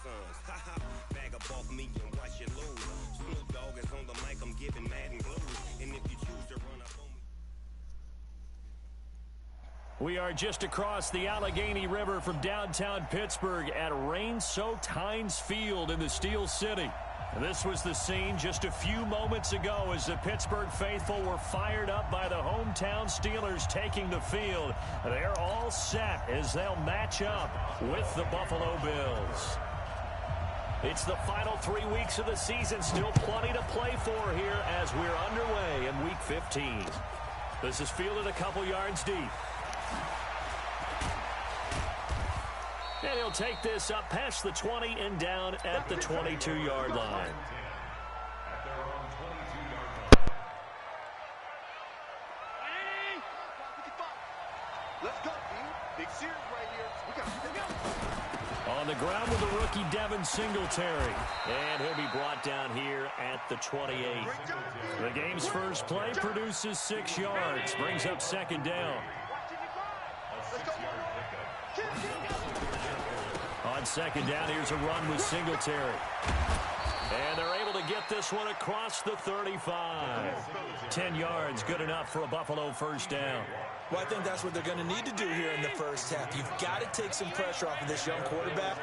sons. Bag up off me and watch you lose. Snoop Dogg is on the mic, I'm giving Madden blues. And if you choose to run up on me. We are just across the Allegheny River from downtown Pittsburgh at rain-soaked Heinz Field in the Steel City. This was the scene just a few moments ago as the Pittsburgh faithful were fired up by the hometown Steelers taking the field. They're all set as they'll match up with the Buffalo Bills. It's the final 3 weeks of the season. Still plenty to play for here as we're underway in Week 15. This is fielded a couple yards deep. And he'll take this up past the 20 and down at the 22-yard line. Let's go, Big Sears right here. We got to go. On the ground with the rookie Devin Singletary. And he'll be brought down here at the 28. The game's first play produces 6 yards. Brings up second down. On second down, here's a run with Singletary. And they're able to get this one across the 35. 10 yards, good enough for a Buffalo first down. Well, I think that's what they're going to need to do here in the first half. You've got to take some pressure off of this young quarterback,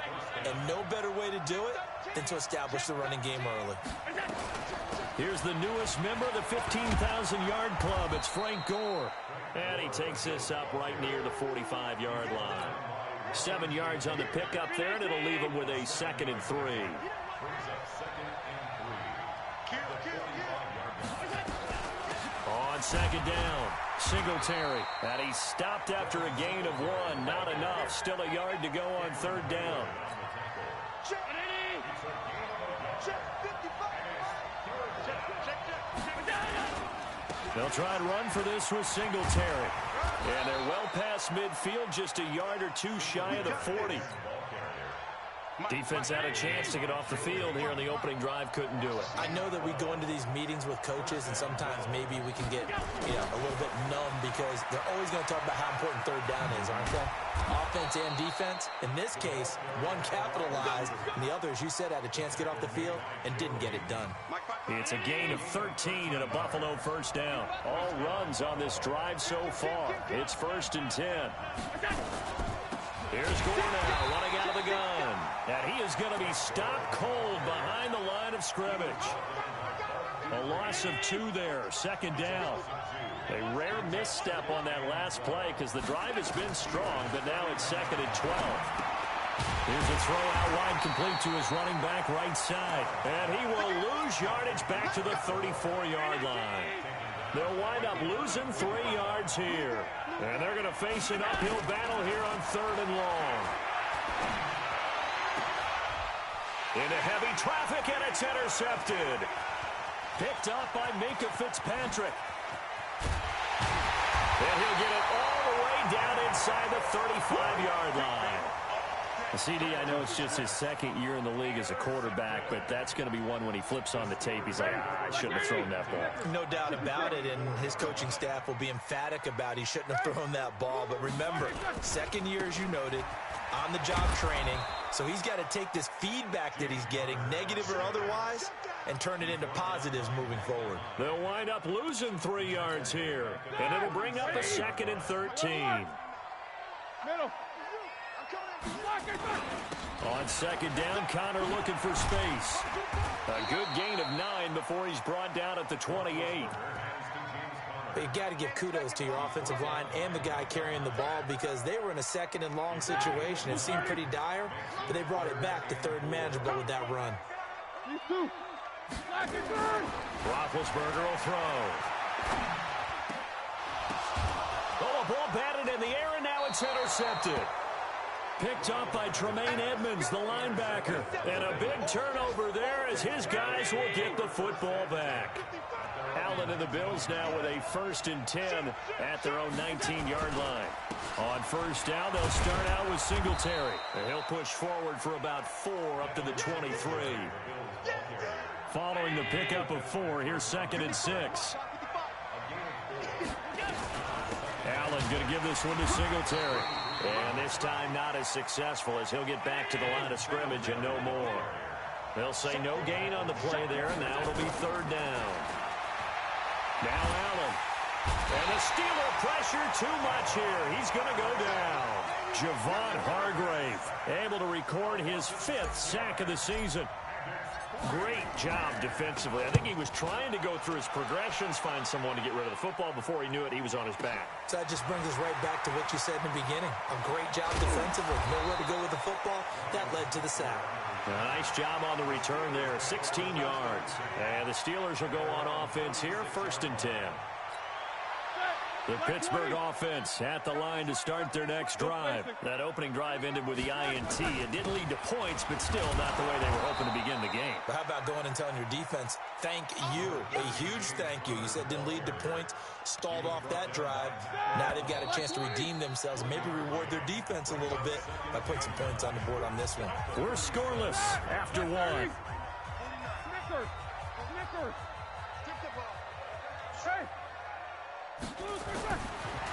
and no better way to do it than to establish the running game early. Here's the newest member of the 15,000-yard club. It's Frank Gore. And he takes this up right near the 45-yard line. 7 yards on the pickup there, and it'll leave him with a 2nd and 3. On second down, Singletary. And he stopped after a gain of 1. Not enough. Still a yard to go on third down. They'll try and run for this with Singletary. And they're well past midfield, just a yard or two shy of the 40. Defense had a chance to get off the field here in the opening drive, couldn't do it. I know that we go into these meetings with coaches, and sometimes maybe we can get a little bit numb because they're always going to talk about how important third down is, aren't they? Offense and defense. In this case, one capitalized, and the other, as you said, had a chance to get off the field and didn't get it done. It's a gain of 13 and a Buffalo first down. All runs on this drive so far. It's 1st and 10. Here's Gore now, running out of the gun. And he is going to be stopped cold behind the line of scrimmage. A loss of 2 there, 2nd down. A rare misstep on that last play because the drive has been strong, but now it's 2nd and 12. Here's a throw out wide, complete to his running back right side. And he will lose yardage back to the 34-yard line. They'll wind up losing 3 yards here. And they're going to face an uphill battle here on 3rd and long. Into heavy traffic, and it's intercepted. Picked up by Minkah Fitzpatrick. And he'll get it all the way down inside the 35-yard line. CD, I know it's just his 2nd year in the league as a quarterback, but that's going to be one when he flips on the tape. He's like, I shouldn't have thrown that ball. No doubt about it, and his coaching staff will be emphatic about he shouldn't have thrown that ball. But remember, 2nd year, as you noted, on-the-job training. So he's got to take this feedback that he's getting, negative or otherwise, and turn it into positives moving forward. They'll wind up losing 3 yards here, and it'll bring up a 2nd and 13. Middle. On 2nd down, Connor looking for space. A good gain of 9 before he's brought down at the 28. But you got to give kudos to your offensive line and the guy carrying the ball because they were in a 2nd and long situation. It seemed pretty dire, but they brought it back to 3rd and manageable with that run. Roethlisberger will throw. Oh, a ball batted in the air, and now it's intercepted. Picked up by Tremaine Edmonds, the linebacker. And a big turnover there as his guys will get the football back. Allen and the Bills now with a 1st and 10 at their own 19-yard line. On 1st down, they'll start out with Singletary. And he'll push forward for about 4 up to the 23. Following the pickup of 4, here's 2nd and 6. Allen going to give this one to Singletary. And this time not as successful as he'll get back to the line of scrimmage and no more. They'll say no gain on the play there, and now it'll be third down. Now Allen. And the Steeler pressure too much here. He's going to go down. Javon Hargrave able to record his 5th sack of the season. Great job defensively. I think he was trying to go through his progressions, find someone to get rid of the football. Before he knew it, he was on his back. So that just brings us right back to what you said in the beginning. A great job defensively. Nowhere to go with the football. That led to the sack. Nice job on the return there. 16 yards. And the Steelers will go on offense here. 1st and 10. The Pittsburgh offense at the line to start their next drive. That opening drive ended with the INT. It didn't lead to points, but still not the way they were hoping to begin the game. But how about going and telling your defense, thank you, a huge thank you. You said didn't lead to points, stalled off that drive. Now they've got a chance to redeem themselves and maybe reward their defense a little bit by putting some points on the board on this one. We're scoreless after one.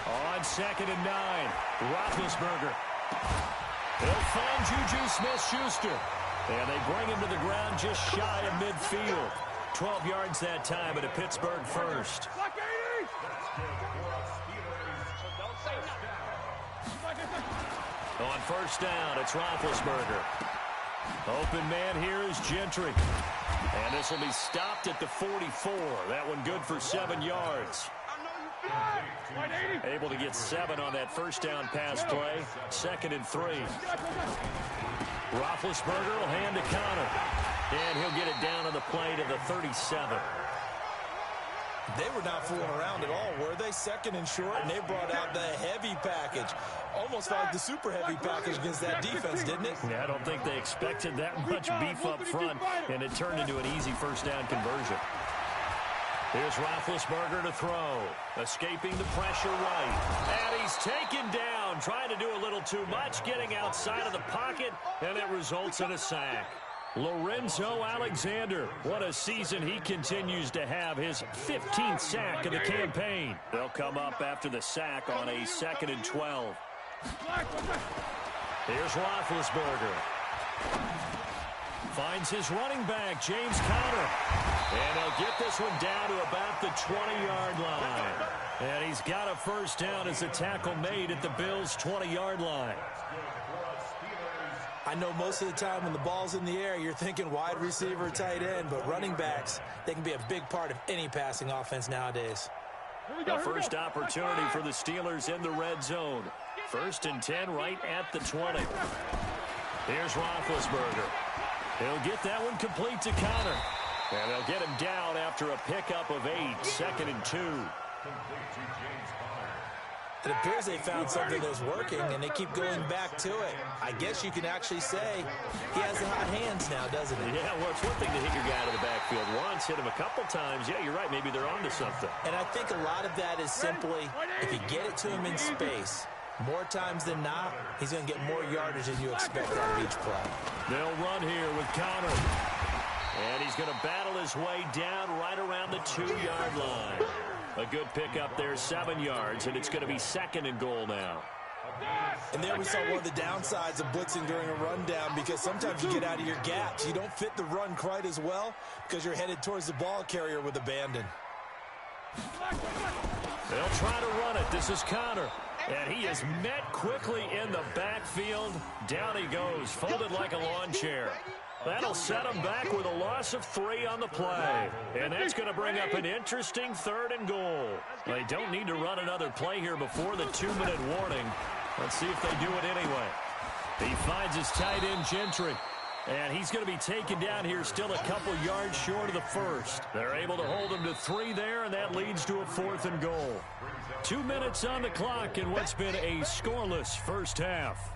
On 2nd and 9, Roethlisberger. They'll find Juju Smith-Schuster. And they bring him to the ground just shy of midfield. 12 yards that time at a Pittsburgh first. On 1st down, it's Roethlisberger. Open man here is Gentry. And this will be stopped at the 44. That one good for 7 yards. Able to get 7 on that 1st down pass play. 2nd and 3. Roethlisberger will hand to Connor. And he'll get it down on the play to the 37. They were not fooling around at all, were they? 2nd and short, and they brought out the heavy package. Almost like the super heavy package against that defense, didn't it? Yeah, I don't think they expected that much beef up front, and it turned into an easy 1st down conversion. Here's Roethlisberger to throw. Escaping the pressure right. And he's taken down, trying to do a little too much, getting outside of the pocket, and it results in a sack. Lorenzo Alexander, what a season he continues to have, his 15th sack of the campaign. They'll come up after the sack on a 2nd and 12. Here's Roethlisberger. Finds his running back, James Conner. And he'll get this one down to about the 20-yard line. And he's got a 1st down as a tackle made at the Bills' 20-yard line. I know most of the time when the ball's in the air, you're thinking wide receiver, tight end, but running backs, they can be a big part of any passing offense nowadays. The first opportunity for the Steelers in the red zone. 1st and 10 right at the 20. Here's Roethlisberger. He'll get that one complete to Connor. And they'll get him down after a pickup of 8. 2nd and 2. It appears they found something that's working, and they keep going back to it. I guess you can actually say he has the hot hands now, doesn't he? Yeah, well, it's one thing to hit your guy out of the backfield once, hit him a couple times. Yeah, you're right. Maybe they're onto something. And I think a lot of that is simply if you get it to him in space, more times than not, he's going to get more yardage than you expect out of each play. They'll run here with Connor. And he's going to battle his way down right around the 2-yard line. A good pickup there, 7 yards, and it's going to be 2nd and goal now. And there we saw one of the downsides of blitzing during a rundown, because sometimes you get out of your gaps. You don't fit the run quite as well because you're headed towards the ball carrier with abandon. They'll try to run it. This is Connor. And he is met quickly in the backfield. Down he goes, folded like a lawn chair. That'll set him back with a loss of 3 on the play. And that's going to bring up an interesting 3rd and goal. They don't need to run another play here before the 2-minute warning. Let's see if they do it anyway. He finds his tight end, Gentry. And he's going to be taken down here still a couple yards short of the 1st. They're able to hold him to 3 there, and that leads to a 4th and goal. 2 minutes on the clock in what's been a scoreless first half.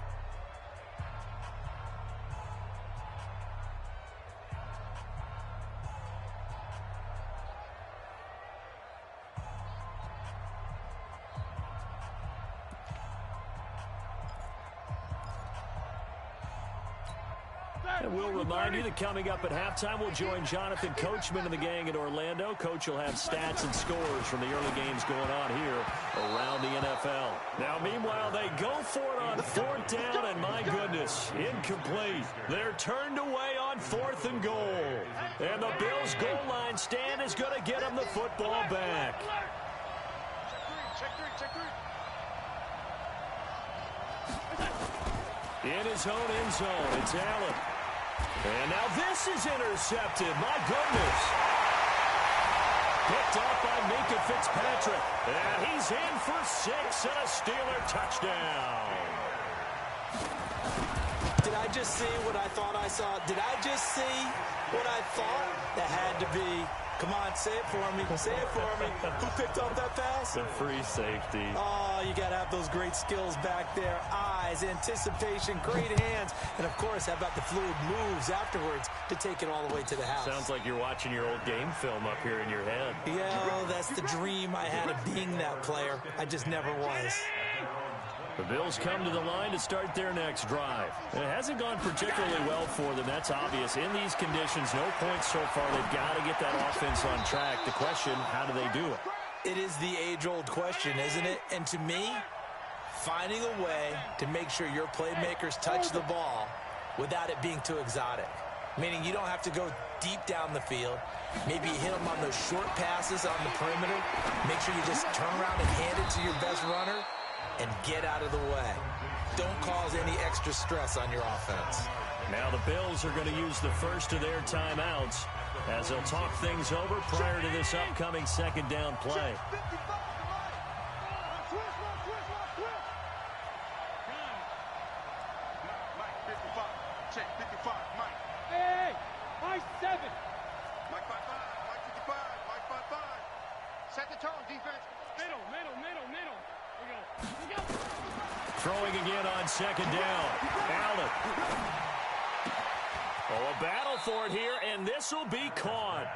And we'll remind you that coming up at halftime, we'll join Jonathan Coachman and the gang in Orlando. Coach will have stats and scores from the early games going on here around the NFL. Now, meanwhile, they go for it on 4th down, and my goodness, incomplete. They're turned away on 4th and goal. And the Bills' goal line stand is going to get them the football back. In his own end zone, it's Allen. And now this is intercepted. My goodness. Picked up by Minka Fitzpatrick. And he's in for 6 and a Steeler touchdown. Did I just see what I thought I saw? Did I just see what I thought? That had to be. Come on, say it for me. Say it for me. Who picked up that pass? The free safety. Oh, you got to have those great skills back there. Eyes, anticipation, great hands. And, of course, how about the fluid moves afterwards to take it all the way to the house? Sounds like you're watching your old game film up here in your head. Yeah, well, that's the dream I had of being that player. I just never was. The Bills come to the line to start their next drive. It hasn't gone particularly well for them. That's obvious. In these conditions, no points so far. They've got to get that offense on track. The question, how do they do it? It is the age-old question, isn't it? And to me, finding a way to make sure your playmakers touch the ball without it being too exotic. Meaning you don't have to go deep down the field. Maybe you hit them on those short passes on the perimeter. Make sure you just turn around and hand it to your best runner and get out of the way. Don't cause any extra stress on your offense. Now the Bills are going to use the first of their timeouts as they'll talk things over prior to this upcoming 2nd down play. Hey, Mike 7. Mike 55, Mike 55, Mike 55. Set the tone, defense. Middle. We go. Throwing again on 2nd down. Allen. Oh, a battle for it here, and this will be caught.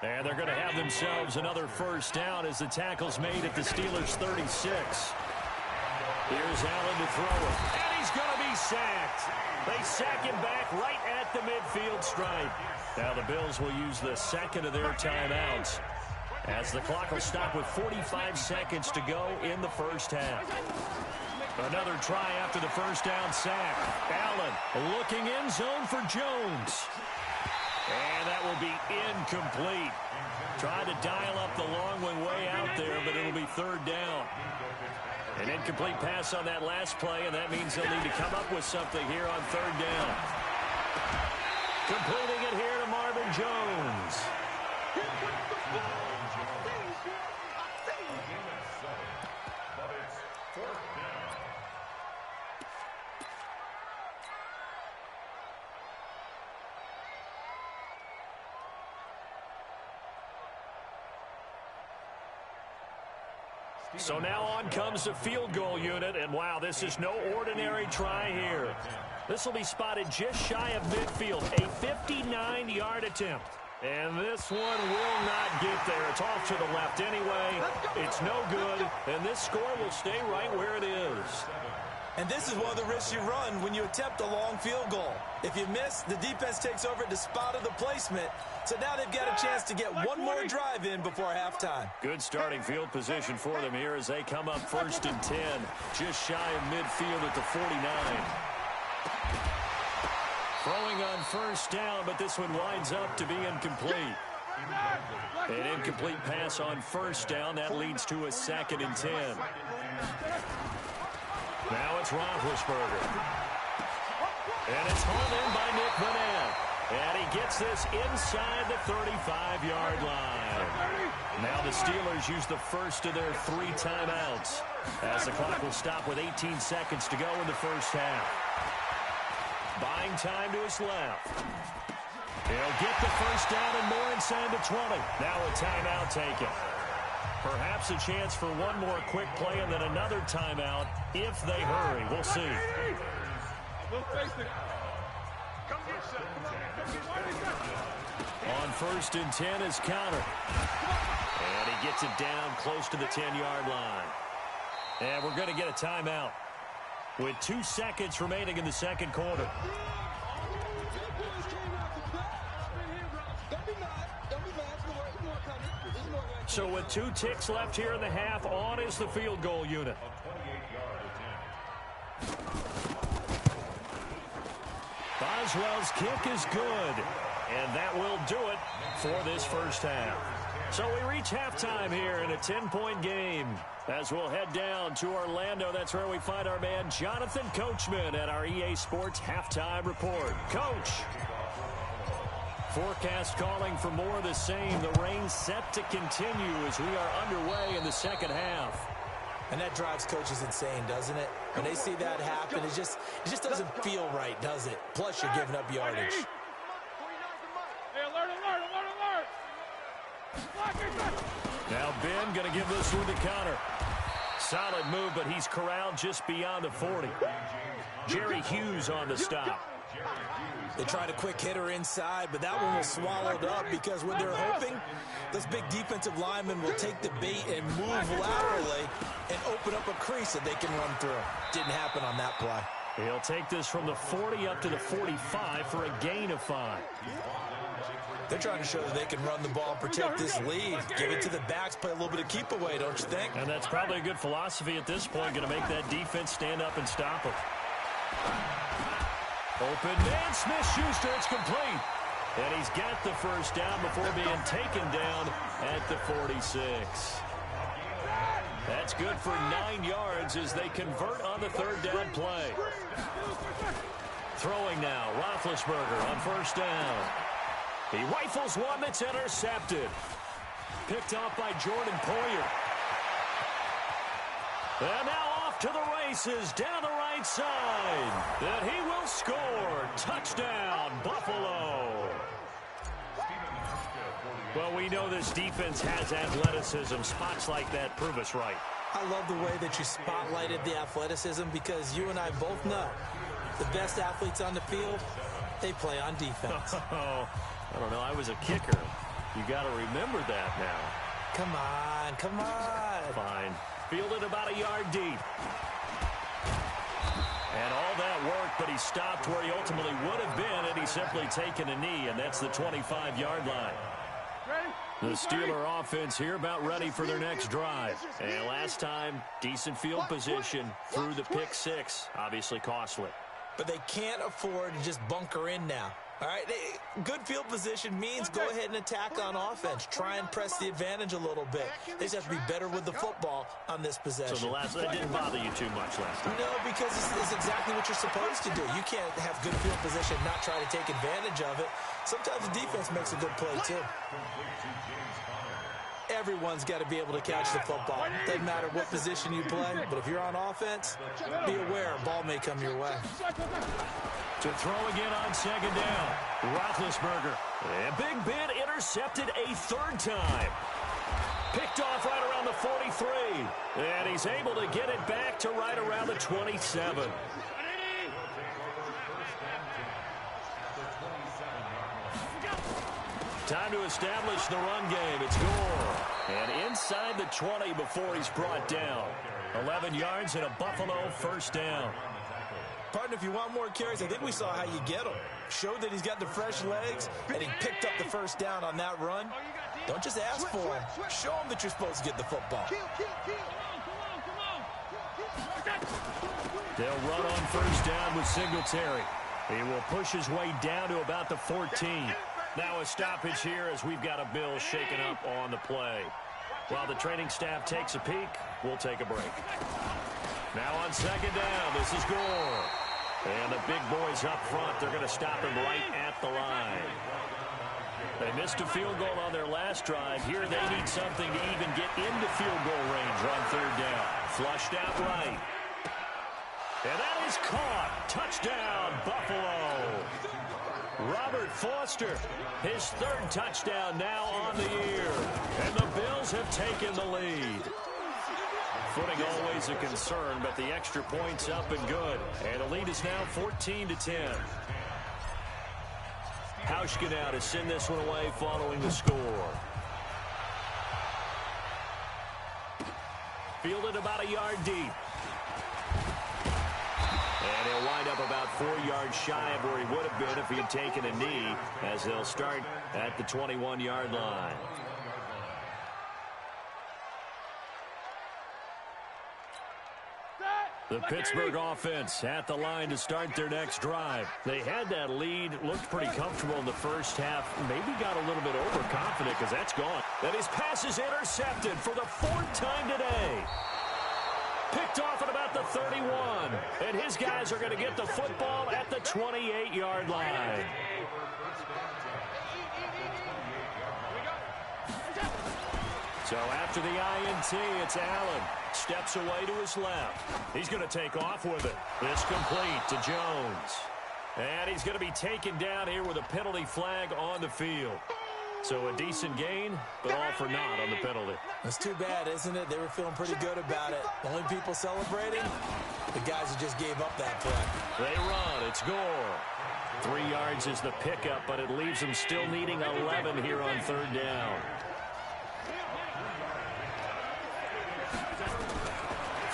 And they're going to have themselves another 1st down as the tackle's made at the Steelers' 36. Here's Allen to throw it, and he's going to be sacked. They sack him back right at the midfield stripe. Now the Bills will use the 2nd of their timeouts as the clock will stop with 45 seconds to go in the 1st half. Another try after the 1st down sack. Allen looking in zone for Jones. And that will be incomplete. Tried to dial up the long one way out there, but it'll be 3rd down. An incomplete pass on that last play, and that means they'll need to come up with something here on 3rd down. Completing it here to Marvin Jones. So now on comes the field goal unit, and wow, this is no ordinary try here. This will be spotted just shy of midfield, a 59-yard attempt. And this one will not get there. It's off to the left anyway. It's no good, and this score will stay right where it is. And this is one of the risks you run when you attempt a long field goal. If you miss, the defense takes over at the spot of the placement. So now they've got a chance to get one more drive in before halftime. Good starting field position for them here as they come up 1st and 10, just shy of midfield at the 49. Throwing on 1st down, but this one winds up to be incomplete. An incomplete pass on 1st down. That leads to a 2nd and 10. Now it's Roethlisberger. And it's hauled in by Nick Vanette. And he gets this inside the 35-yard line. Now the Steelers use the first of their 3 timeouts as the clock will stop with 18 seconds to go in the 1st half. Buying time to his left. He'll get the 1st down and more inside the 20. Now a timeout taken. Perhaps a chance for one more quick play and then another timeout if they hurry. We'll see. On 1st and 10 is Counter. And he gets it down close to the 10-yard line. And we're going to get a timeout with 2 seconds remaining in the 2nd quarter. So with 2 ticks left here in the half, on is the field goal unit. Boswell's kick is good, and that will do it for this first half. So we reach halftime here in a 10-point game. As we'll head down to Orlando, that's where we find our man Jonathan Coachman at our EA Sports Halftime Report. Coach. Forecast calling for more of the same. The rain set to continue as we are underway in the second half. And that drives coaches insane, doesn't it? When they see that happen, it just doesn't feel right, does it? Plus, you're giving up yardage. Hey, alert, alert, alert, alert! Now Ben going to give this one to Connor. Solid move, but he's corralled just beyond the 40. Jerry Hughes on the stop. They tried a quick hitter inside, but that one was swallowed up because what they're hoping, this big defensive lineman will take the bait and move laterally and open up a crease that they can run through. Didn't happen on that play. He'll take this from the 40 up to the 45 for a gain of 5. They're trying to show that they can run the ball and protect this lead. Give it to the backs, play a little bit of keep away, don't you think? And that's probably a good philosophy at this point, going to make that defense stand up and stop them. Open man, Smith-Schuster, it's complete. And he's got the first down before being taken down at the 46. That's good for 9 yards as they convert on the third down play. Throwing now, Roethlisberger on first down. He rifles one that's intercepted. Picked off by Jordan Poyer. And now off to the races down the right side. And he will score. Touchdown, Buffalo. Well, we know this defense has athleticism. Spots like that prove us right. I love the way that you spotlighted the athleticism because you and I both know the best athletes on the field, they play on defense. Oh, I don't know. I was a kicker. You got to remember that now. Come on, come on. Fine. Fielded about a yard deep. And all that work, but he stopped where he ultimately would have been had he simply taken a knee, and that's the 25-yard line. The Steeler offense here about ready for their next drive. And last time, decent field position through the pick 6. Obviously costly. But they can't afford to just bunker in now. All right, good field position means go ahead and attack on offense. Try and press the advantage a little bit. They just have to be better with the football on this possession. So that didn't bother you too much last time? No, because it's exactly what you're supposed to do. You can't have good field position and not try to take advantage of it. Sometimes the defense makes a good play, too. Everyone's got to be able to catch the football. Doesn't matter what position you play, but if you're on offense, be aware a ball may come your way. To throw again on second down. Roethlisberger. And Big Ben intercepted a third time. Picked off right around the 43. And he's able to get it back to right around the 27. Time to establish the run game. It's Gore. And inside the 20 before he's brought down. 11 yards and a Buffalo first down. Partner, if you want more carries, I think we saw how you get them. Showed that he's got the fresh legs, and he picked up the first down on that run. Don't just ask for him. Show him that you're supposed to get the football. They'll run on first down with Singletary. He will push his way down to about the 14. Now a stoppage here as we've got a Bill shaken up on the play. While the training staff takes a peek, we'll take a break. Now on second down, this is Gore. And the big boys up front, they're going to stop him right at the line. They missed a field goal on their last drive. Here they need something to even get into field goal range on third down. Flushed out right. And that is caught. Touchdown, Buffalo. Robert Foster, his third touchdown now on the year. And the Bills have taken the lead. Footing always a concern, but the extra point's up and good. And the lead is now 14-10. Hauschka now to send this one away following the score. Fielded about a yard deep. And he'll wind up about 4 yards shy of where he would have been if he had taken a knee, as they'll start at the 21-yard line. The Pittsburgh offense at the line to start their next drive. They had that lead, looked pretty comfortable in the first half, maybe got a little bit overconfident because that's gone. And his pass is intercepted for the 4th time today. Picked off at about the 31. And his guys are going to get the football at the 28-yard line. So after the INT, it's Allen. Steps away to his left. He's going to take off with it. It's complete to Jones. And he's going to be taken down here with a penalty flag on the field. So a decent gain, but all for naught on the penalty. That's too bad, isn't it? They were feeling pretty good about it. The only people celebrating, the guys who just gave up that play. They run. It's Gore. 3 yards is the pickup, but it leaves them still needing 11 here on 3rd down.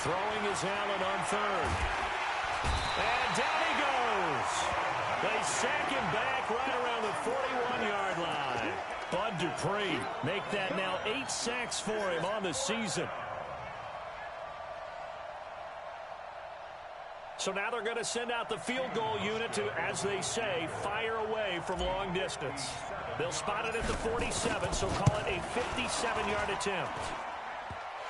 Throwing is Allen on 3rd. And down he goes. They sack him back right around the 41-yard line. Bud Dupree make that now 8 sacks for him on the season. So now they're going to send out the field goal unit to, as they say, fire away from long distance. They'll spot it at the 47, so call it a 57-yard attempt.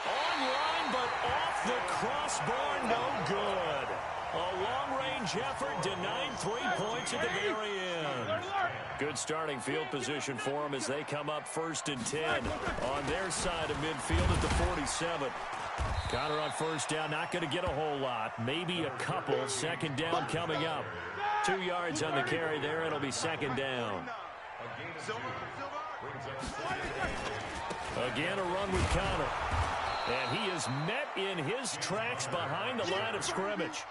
Online, but off the crossbar, no good. A long-range effort denying 3 points at the very end. Good starting field position for them as they come up 1st and 10 on their side of midfield at the 47. Connor on 1st down, not going to get a whole lot. Maybe a couple. 2nd down coming up. 2 yards on the carry there. It'll be 2nd down. Again, a run with Connor. And he is met in his tracks behind the line of scrimmage.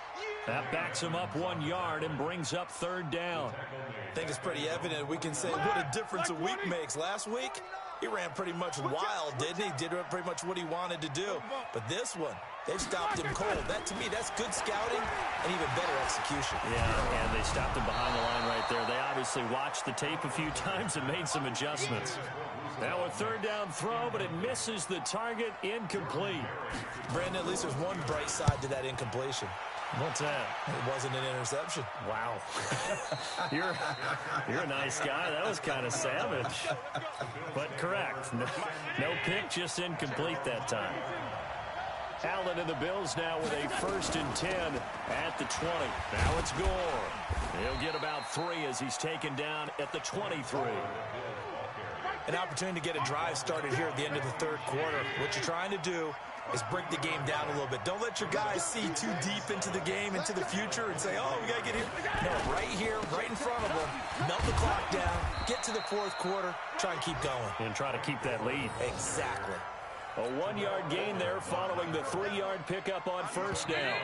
That backs him up 1 yard and brings up 3rd down. I think it's pretty evident. We can say what a difference a week makes. Last week, he ran pretty much wild, didn't he? Did pretty much what he wanted to do. But this one, they've stopped him cold. That, to me, that's good scouting and even better execution. Yeah, and they stopped him behind the line right there. They obviously watched the tape a few times and made some adjustments. Now a 3rd down throw, but it misses the target. Incomplete. Brandon, at least there's one bright side to that incompletion. What's that? It wasn't an interception. Wow. You're a nice guy. That was kind of savage. But correct. No pick, just incomplete that time. Allen and the Bills now with a 1st and 10 at the 20. Now it's Gore. He'll get about 3 as he's taken down at the 23. An opportunity to get a drive started here at the end of the 3rd quarter. What you're trying to do is break the game down a little bit. Don't let your guys see too deep into the game, into the future, and say, oh, we got to get here. No, right here, right in front of them, melt the clock down, get to the 4th quarter, try and keep going. And try to keep that lead. Exactly. A 1-yard gain there following the 3-yard pickup on 1st down.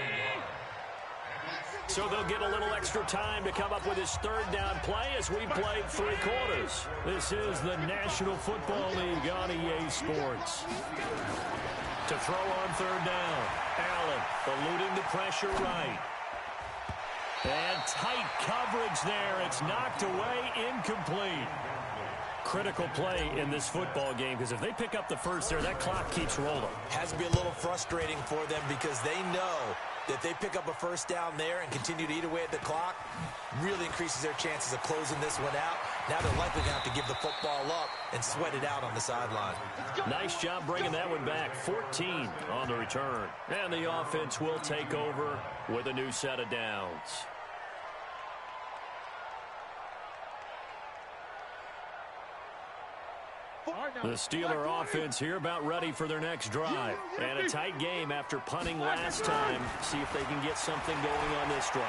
So they'll get a little extra time to come up with his 3rd down play as we played 3 quarters. This is the National Football League on EA Sports. To throw on 3rd down. Allen eluding the pressure right. And tight coverage there. It's knocked away, incomplete. Critical play in this football game because if they pick up the 1st there, that clock keeps rolling. Has to be a little frustrating for them because they know that if they pick up a 1st down there and continue to eat away at the clock, really increases their chances of closing this one out. Now they're likely going to have to give the football up and sweat it out on the sideline. Nice job bringing that one back. 14 on the return. And the offense will take over with a new set of downs. The Steeler offense here about ready for their next drive. And a tight game after punting last time. See if they can get something going on this drive.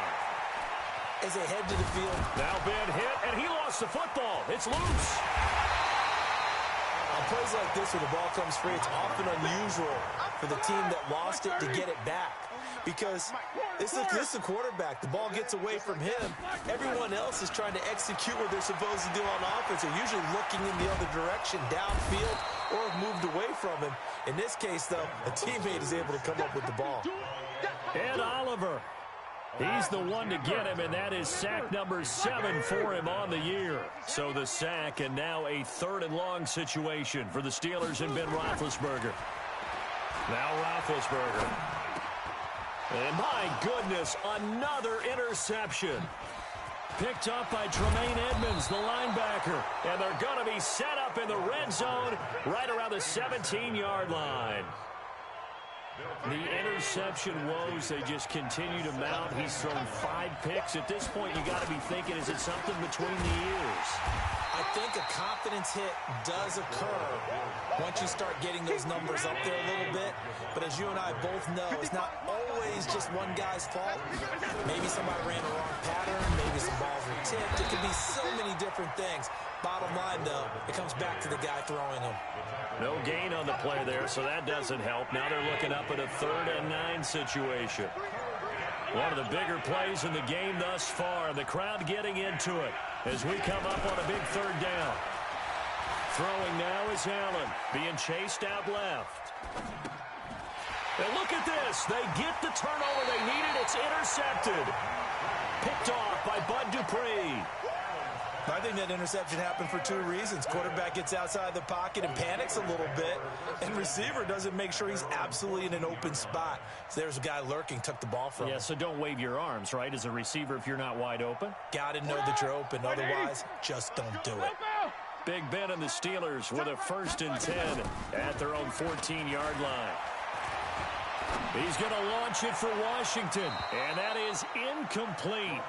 As they head to the field. Now Ben hit, and he lost the football. It's loose. On plays like this where the ball comes free, it's often unusual for the team that lost it to get it back. Because this is the quarterback. The ball gets away from him. Everyone else is trying to execute what they're supposed to do on offense. They're usually looking in the other direction, downfield, or have moved away from him. In this case, though, a teammate is able to come up with the ball. Ed Oliver. He's the one to get him, and that is sack number 7 for him on the year. So the sack, and now a 3rd and long situation for the Steelers and Ben Roethlisberger. Now Roethlisberger. And my goodness, another interception. Picked up by Tremaine Edmonds, the linebacker. And they're going to be set up in the red zone right around the 17-yard line. The interception woes, they just continue to mount. He's thrown 5 picks. At this point, you got to be thinking, is it something between the ears? I think a confidence hit does occur once you start getting those numbers up there a little bit. But as you and I both know, it's not always just one guy's fault. Maybe somebody ran a wrong pattern. Maybe some balls were tipped. It could be so many different things. Bottom line, though, it comes back to the guy throwing them. No gain on the play there, so that doesn't help. Now they're looking up at a 3rd and 9 situation. One of the bigger plays in the game thus far, and the crowd getting into it as we come up on a big 3rd down. Throwing now is Allen, being chased out left. And look at this. They get the turnover they needed. It's intercepted. Picked off by Bud Dupree. I think that interception happened for 2 reasons. Quarterback gets outside the pocket and panics a little bit, and receiver doesn't make sure he's absolutely in an open spot. So there's a guy lurking, took the ball from him. Yeah, so don't wave your arms, right, as a receiver if you're not wide open. Got to know that you're open. Otherwise, just don't do it. Big Ben and the Steelers with a 1st and 10 at their own 14-yard line. He's going to launch it for Washington, and that is incomplete.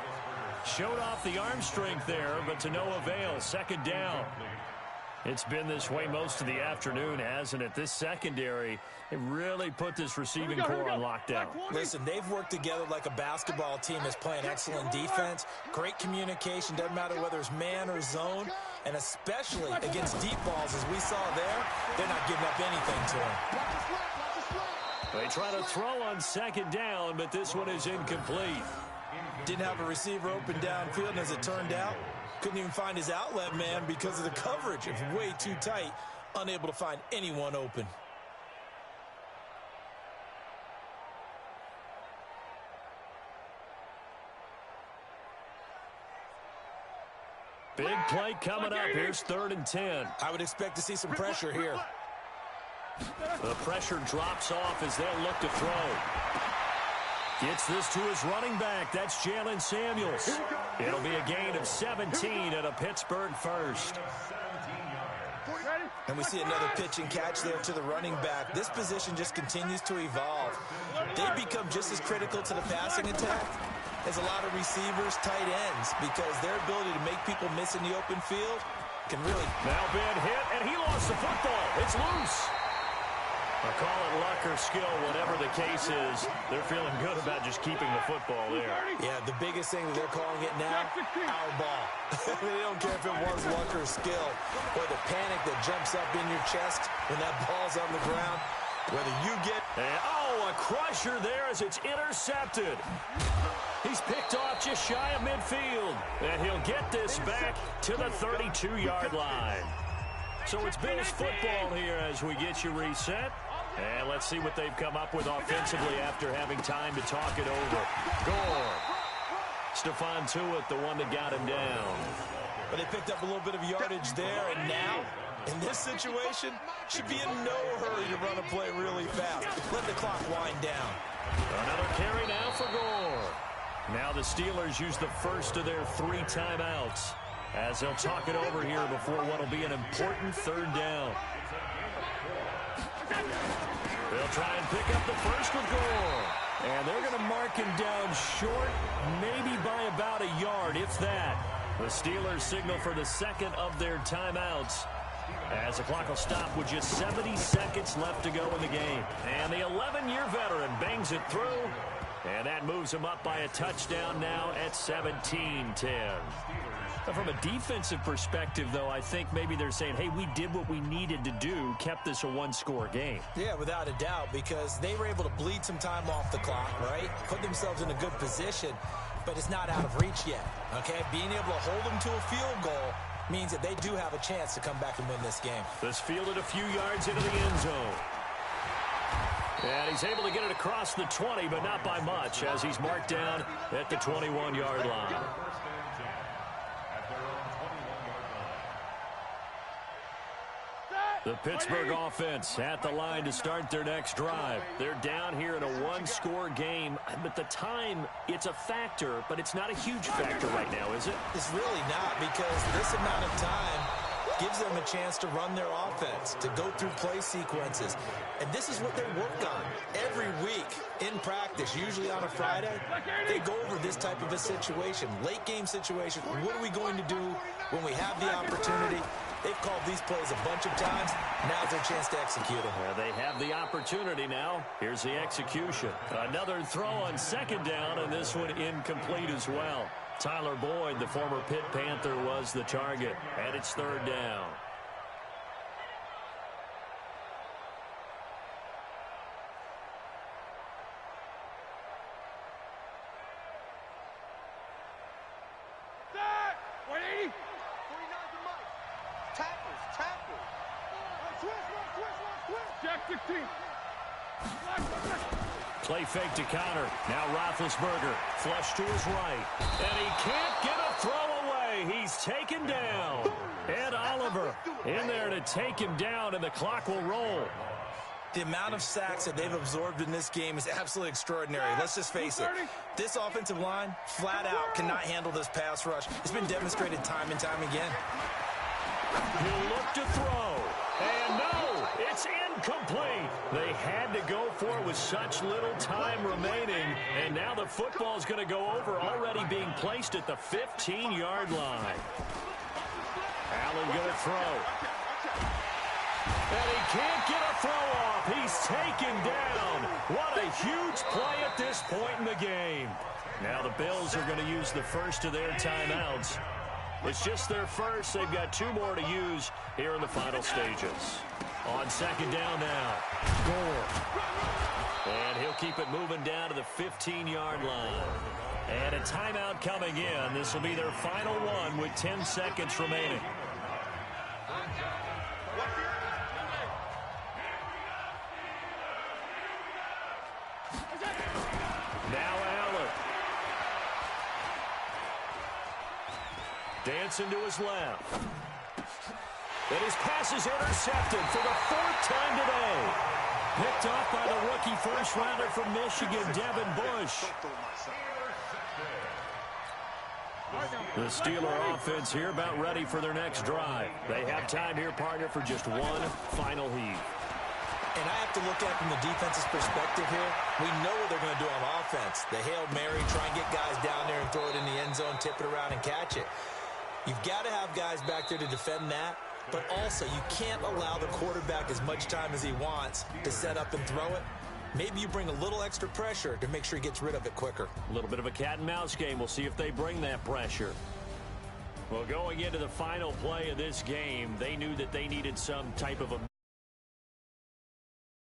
Showed off the arm strength there, but to no avail. 2nd down. It's been this way most of the afternoon, hasn't it? This secondary, it really put this receiving core on lockdown. Listen, they've worked together like a basketball team that's playing excellent defense. Great communication, doesn't matter whether it's man or zone. And especially against deep balls, as we saw there, they're not giving up anything to him. They try to throw on 2nd down, but this one is incomplete. Didn't have a receiver open downfield, and as it turned out, couldn't even find his outlet man because of the coverage. It was way too tight, unable to find anyone open. Big play coming up. Here's 3rd and 10. I would expect to see some pressure here. The pressure drops off as they'll look to throw. Gets this to his running back. That's Jalen Samuels. It'll be a gain of 17 and a Pittsburgh 1st. And we see another pitch and catch there to the running back. This position just continues to evolve. They become just as critical to the passing attack as a lot of receivers, tight ends, because their ability to make people miss in the open field can really... Now Ben hit, and he lost the football. It's loose. I call it luck or skill, whatever the case is. They're feeling good about just keeping the football there. Yeah, the biggest thing that they're calling it now, our ball. They don't care if it was luck or skill, or the panic that jumps up in your chest when that ball's on the ground. Whether you get... And, oh, a crusher there as it's intercepted. He's picked off just shy of midfield. And he'll get this back to the 32-yard line. So it's Bills football here as we get you reset. And let's see what they've come up with offensively after having time to talk it over. Gore. Stephon Tuitt, the one that got him down. But they picked up a little bit of yardage there, and now, in this situation, should be in no hurry to run a play really fast. Let the clock wind down. Another carry now for Gore. Now the Steelers use the first of their 3 timeouts as they'll talk it over here before what will be an important 3rd down. They'll try and pick up the first with Gore. And they're going to mark him down short, maybe by about a yard, if that. The Steelers signal for the 2nd of their timeouts as the clock will stop with just 70 seconds left to go in the game. And the 11-year veteran bangs it through, and that moves him up by a touchdown now at 17-10. From a defensive perspective, though, I think maybe they're saying, hey, we did what we needed to do, kept this a 1-score game. Yeah, without a doubt, because they were able to bleed some time off the clock, right? Put themselves in a good position, but it's not out of reach yet, okay? Being able to hold them to a field goal means that they do have a chance to come back and win this game. This fielded a few yards into the end zone. And he's able to get it across the 20, but not by much, as he's marked down at the 21-yard line. The Pittsburgh offense at the line to start their next drive. They're down here in a one-score game, but the time, it's a factor, but it's not a huge factor right now, is it? It's really not, because this amount of time gives them a chance to run their offense, to go through play sequences. And this is what they work on every week in practice, usually on a Friday. They go over this type of a situation, late game situation. What are we going to do when we have the opportunity? They've called these plays a bunch of times. Now's their chance to execute them. They have the opportunity now. Here's the execution. Another throw on second down, and this one incomplete as well. Tyler Boyd, the former Pitt Panther, was the target, and it's third down. Play fake to counter. Now Roethlisberger, flush to his right. And he can't get a throw away. He's taken down. Ed Oliver in there to take him down, and the clock will roll. The amount of sacks that they've absorbed in this game is absolutely extraordinary. Let's just face it. This offensive line, flat out, cannot handle this pass rush. It's been demonstrated time and time again. He'll look to throw. And no, it's incomplete. They had to go for it with such little time remaining. And now the football's going to go over, already being placed at the 15-yard line. Allen going to throw. And he can't get a throw off. He's taken down. What a huge play at this point in the game. Now the Bills are going to use the first of their timeouts. It's just their first. They've got two more to use here in the final stages. On second down now, Gore. And he'll keep it moving down to the 15-yard line. And a timeout coming in. This will be their final one with 10 seconds remaining. Now Allen. Dancing to his left. And his pass is intercepted for the fourth time today. Picked off by the rookie first-rounder from Michigan, Devin Bush. The Steeler offense here about ready for their next drive. They have time here, partner, for just one final heave. And I have to look at it from the defense's perspective here. We know what they're going to do on offense. The Hail Mary, try and get guys down there and throw it in the end zone, tip it around and catch it. You've got to have guys back there to defend that, but also you can't allow the quarterback as much time as he wants to set up and throw it. Maybe you bring a little extra pressure to make sure he gets rid of it quicker. A little bit of a cat and mouse game. We'll see if they bring that pressure. Well, going into the final play of this game, they knew that they needed some type of a